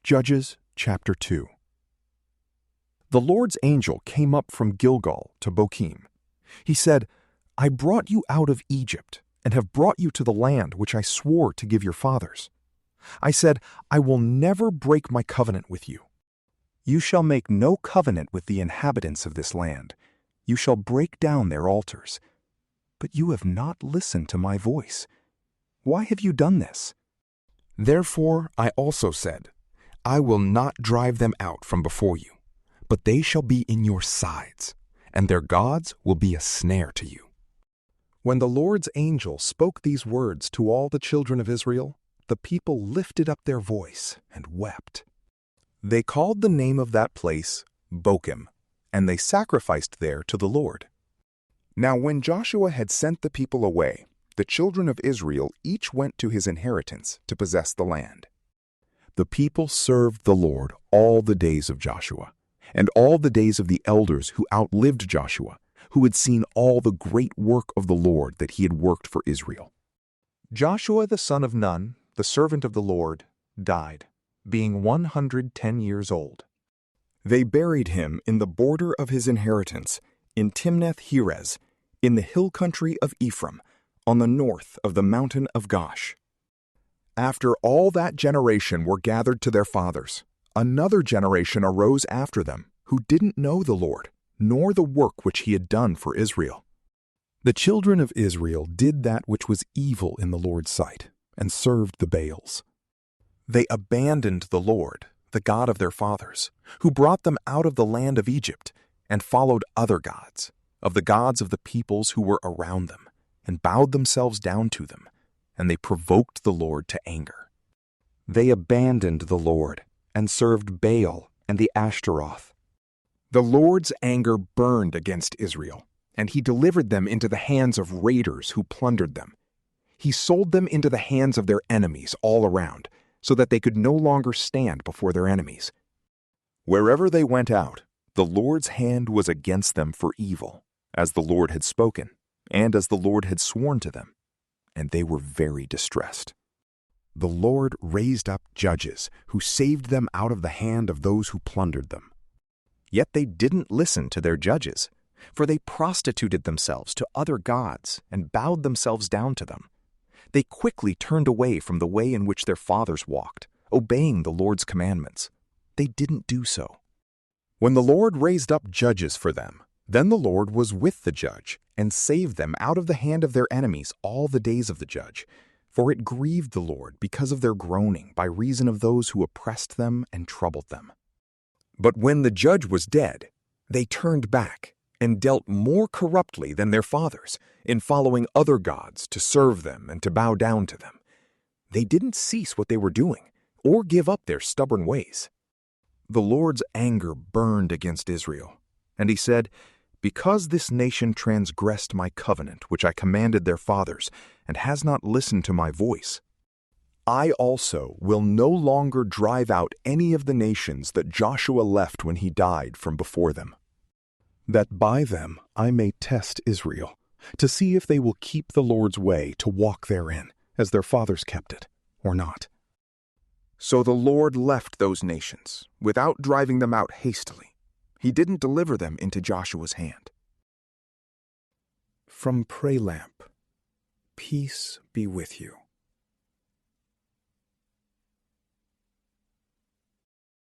Judges chapter 2. The Lord's angel came up from Gilgal to Bochim. He said, I brought you out of Egypt and have brought you to the land which I swore to give your fathers. I said, I will never break my covenant with you. You shall make no covenant with the inhabitants of this land. You shall break down their altars. But you have not listened to my voice. Why have you done this? Therefore I also said, I will not drive them out from before you, but they shall be in your sides, and their gods will be a snare to you. When the Lord's angel spoke these words to all the children of Israel, the people lifted up their voice and wept. They called the name of that place Bochim, and they sacrificed there to the Lord. Now when Joshua had sent the people away, the children of Israel each went to his inheritance to possess the land. The people served the Lord all the days of Joshua, and all the days of the elders who outlived Joshua, who had seen all the great work of the Lord that he had worked for Israel. Joshua the son of Nun, the servant of the Lord, died, being 110 years old. They buried him in the border of his inheritance, in Timnath-Heres, in the hill country of Ephraim, on the north of the mountain of Gosh. After all that generation were gathered to their fathers, another generation arose after them, who didn't know the Lord, nor the work which he had done for Israel. The children of Israel did that which was evil in the Lord's sight, and served the Baals. They abandoned the Lord, the God of their fathers, who brought them out of the land of Egypt, and followed other gods, of the gods of the peoples who were around them, and bowed themselves down to them, and they provoked the Lord to anger. They abandoned the Lord, and served Baal and the Ashtaroth. The Lord's anger burned against Israel, and he delivered them into the hands of raiders who plundered them. He sold them into the hands of their enemies all around, so that they could no longer stand before their enemies. Wherever they went out, the Lord's hand was against them for evil, as the Lord had spoken, and as the Lord had sworn to them, and they were very distressed. The Lord raised up judges who saved them out of the hand of those who plundered them. Yet they didn't listen to their judges, for they prostituted themselves to other gods and bowed themselves down to them. They quickly turned away from the way in which their fathers walked, obeying the Lord's commandments. They didn't do so. When the Lord raised up judges for them, then the Lord was with the judge, and saved them out of the hand of their enemies all the days of the judge. For it grieved the Lord because of their groaning by reason of those who oppressed them and troubled them. But when the judge was dead, they turned back, and dealt more corruptly than their fathers, in following other gods to serve them and to bow down to them. They didn't cease what they were doing, or give up their stubborn ways. The Lord's anger burned against Israel, and he said, Because this nation transgressed my covenant which I commanded their fathers, and has not listened to my voice, I also will no longer drive out any of the nations that Joshua left when he died from before them, that by them I may test Israel, to see if they will keep the Lord's way to walk therein, as their fathers kept it, or not. So the Lord left those nations, without driving them out hastily. He didn't deliver them into Joshua's hand. From PrayLamp, peace be with you.